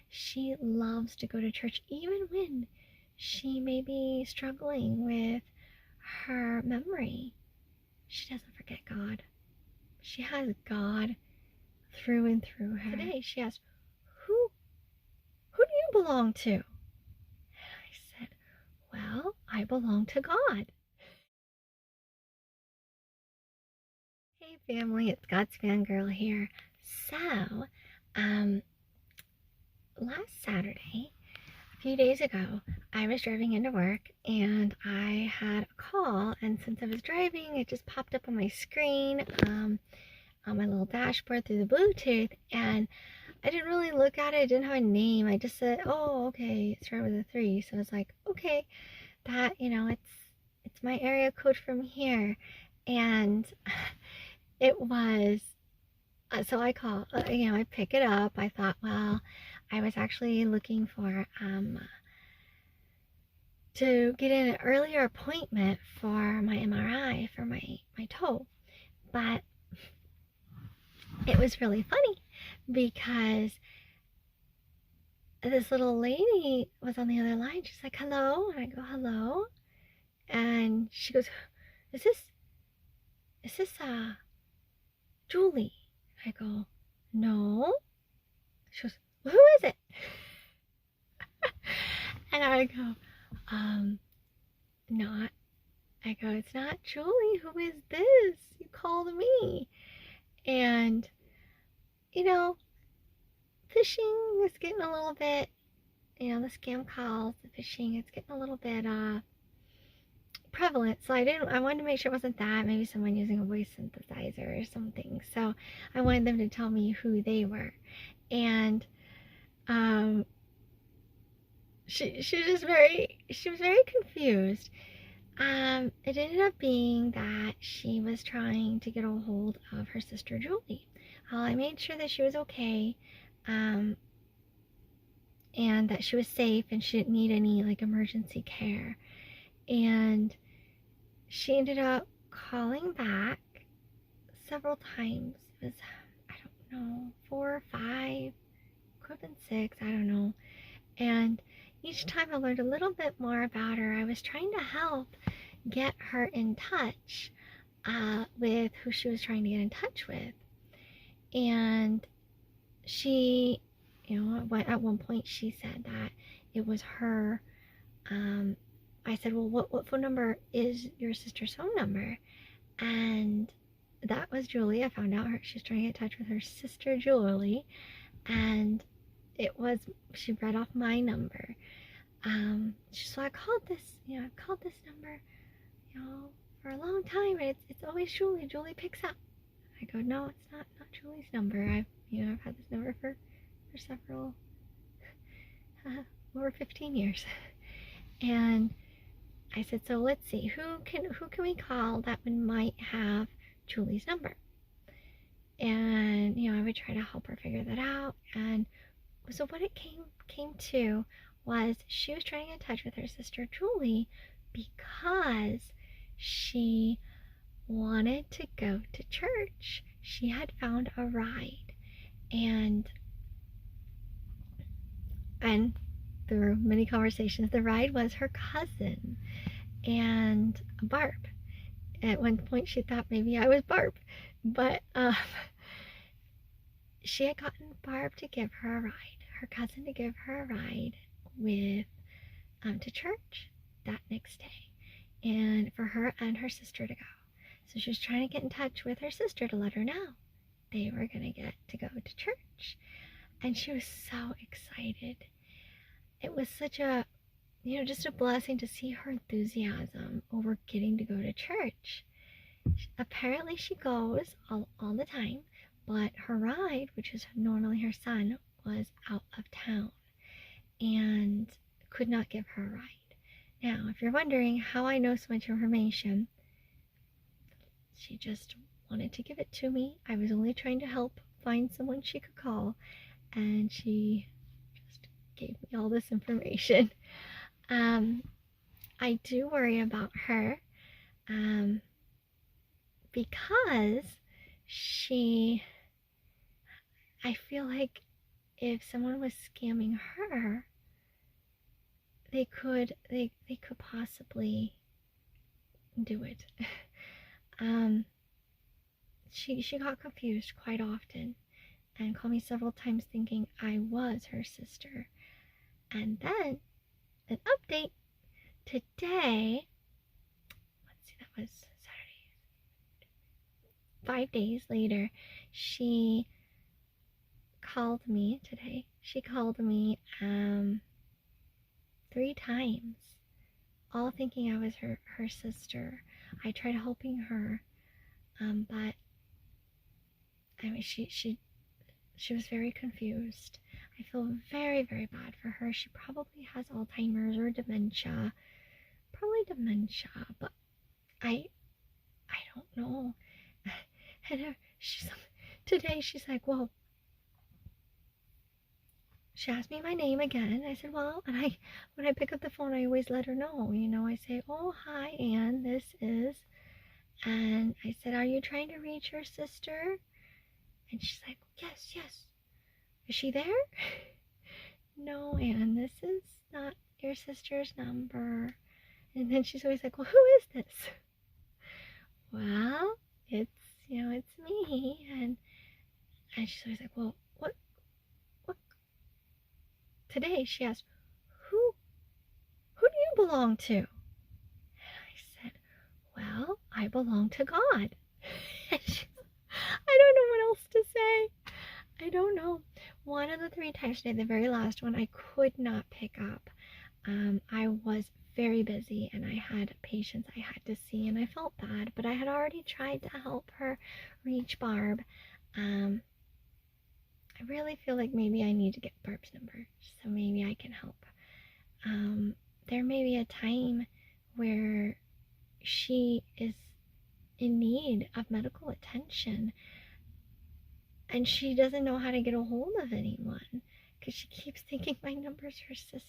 she loves to go to church even when she may be struggling with her memory. She doesn't forget God. She has God through and through her. Today she asked, who do you belong to? And I said, well, I belong to God. Hey family, it's God's Fangirl here. So, last Saturday, a few days ago, I was driving into work and I had a call, and since I was driving, it just popped up on my screen, on my little dashboard through the Bluetooth, and I didn't really look at it. It didn't have a name. I just said, oh, okay, it started with a 3. So I was like, okay, that, it's my area code from here. And it was, so I call, I pick it up. I thought, well, I was actually looking for, to get an earlier appointment for my MRI for my toe. But it was really funny because this little lady was on the other line. She's like, hello. And I go, hello. And she goes, is this Julie? I go, no. She goes, well, who is it? And I go, not. I go, it's not Julie. Who is this? You called me. And, phishing is getting a little bit, the scam calls, the phishing, it's getting a little bit prevalent. So I wanted to make sure it wasn't that. Maybe someone using a voice synthesizer or something. So I wanted them to tell me who they were. And she was very confused. It ended up being that she was trying to get a hold of her sister Julie. I made sure that she was okay, and that she was safe and she didn't need any emergency care. And she ended up calling back several times. It was, I don't know, 4 or 5, could have been 6, I don't know. And each time I learned a little bit more about her. I was trying to help get her in touch with who she was trying to get in touch with. And she, at one point she said that it was her. I said, well, what phone number is your sister's phone number? And that was Julie. I found out she was trying to get in touch with her sister Julie, and she read off my number. So I called this, I've called this number, for a long time, and it's always Julie. Julie picks up. I go, no, it's not Julie's number. I've had this number for several, over 15 years. And I said, so let's see, who can we call that might have Julie's number? And, I would try to help her figure that out. And so what it came to was she was trying to get in touch with her sister Julie because she wanted to go to church. She had found a ride, and through many conversations, the ride was her cousin and Barb. At one point she thought maybe I was Barb, but she had gotten Barb to give her a ride, her cousin to give her a ride with to church that next day, and for her and her sister to go. So she was trying to get in touch with her sister to let her know they were going to get to go to church. And she was so excited. It was such a, just a blessing to see her enthusiasm over getting to go to church. Apparently she goes all the time, but her ride, which is normally her son, was out of town and could not give her a ride. Now, if you're wondering how I know so much information, she just wanted to give it to me. I was only trying to help find someone she could call, and she just gave me all this information. I do worry about her because I feel like if someone was scamming her, they could possibly do it. She got confused quite often and called me several times thinking I was her sister. And then an update today. Let's see, that was Saturday. 5 days later, she called me today. She called me 3 times, all thinking I was her sister. I tried helping her, but I mean, she was very confused. I feel very, very bad for her. She probably has Alzheimer's or dementia. Probably dementia, but I don't know. And today she's like, well, she asked me my name again. I said, well, and when I pick up the phone, I always let her know. I say, oh, hi, Anne, this is. And I said, are you trying to reach your sister? And she's like, yes. Is she there? No, Anne, this is not your sister's number. And then she's always like, well, who is this? Well, it's me. And she's always like, well, what? Today she asked, who do you belong to? And I said, well, I belong to God. And I don't know what else to say. I don't know. One of the 3 times today, the very last one, I could not pick up. I was very busy and I had patients I had to see and I felt bad, but I had already tried to help her reach Barb. I really feel like maybe I need to get Barb's number so maybe I can help. There may be a time where she is in need of medical attention and she doesn't know how to get a hold of anyone because she keeps thinking my number's her sister's.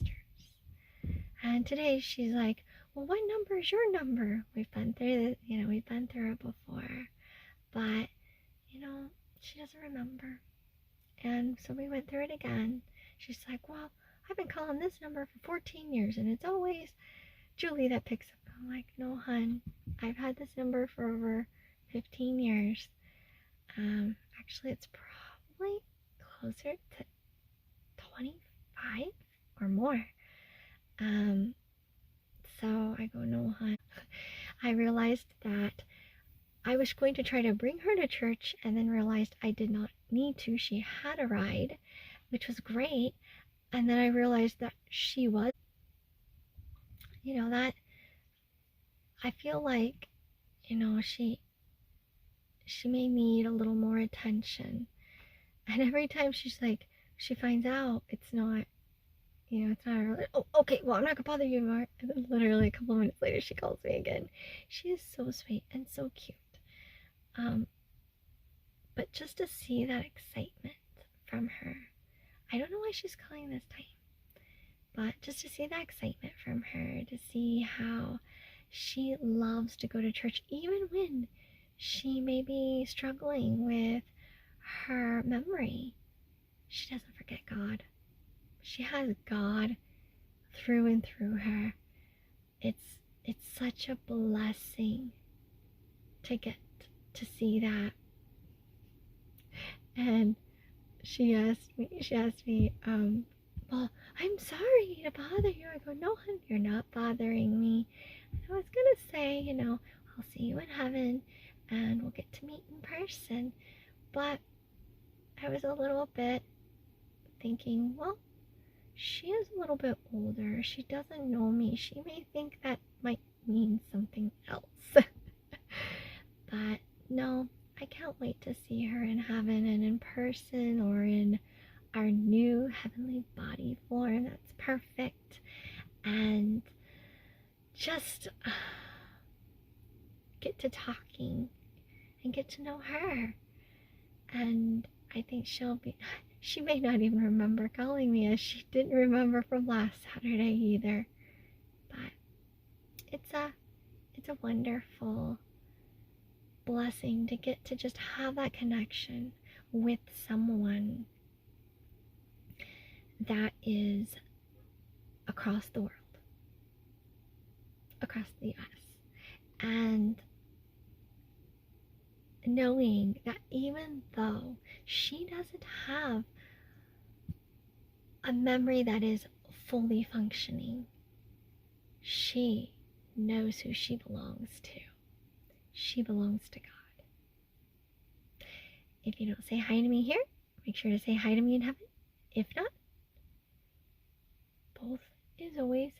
And today she's like, well, what number is your number? We've been through it before, but she doesn't remember. And so we went through it again. She's like, well, I've been calling this number for 14 years and it's always Julie that picks up. I'm like, no, hun, I've had this number for over 15 years. Actually, it's probably closer to 25 or more. So I go, no, hun. I realized that I was going to try to bring her to church and then realized I did not need to. She had a ride, which was great. And then I realized that she was, that I feel like, she may need a little more attention. And every time she finds out it's not her. Oh, okay, well, I'm not gonna bother you anymore. And then literally a couple of minutes later, she calls me again. She is so sweet and so cute. But just to see that excitement from her, I don't know why she's calling this time, but just to see that excitement from her, to see how she loves to go to church, even when she may be struggling with her memory. She doesn't forget God. She has God through and through her. It's such a blessing to get to see that. And she asked me, well, I'm sorry to bother you. I go, no, hun, you're not bothering me. And I was gonna say, I'll see you in heaven and we'll get to meet in person. But I was a little bit thinking, well, she is a little bit older. She doesn't know me. She may think that might mean something else. But no, I can't wait to see her in heaven and in person or in our new heavenly body form. That's perfect. And just get to talking and get to know her. And I think she may not even remember calling me, as she didn't remember from last Saturday either. But it's a wonderful blessing to get to just have that connection with someone that is across the world, across the US. And knowing that even though she doesn't have a memory that is fully functioning, she knows who she belongs to. She belongs to God. If you don't say hi to me here, make sure to say hi to me in heaven. If not, both is always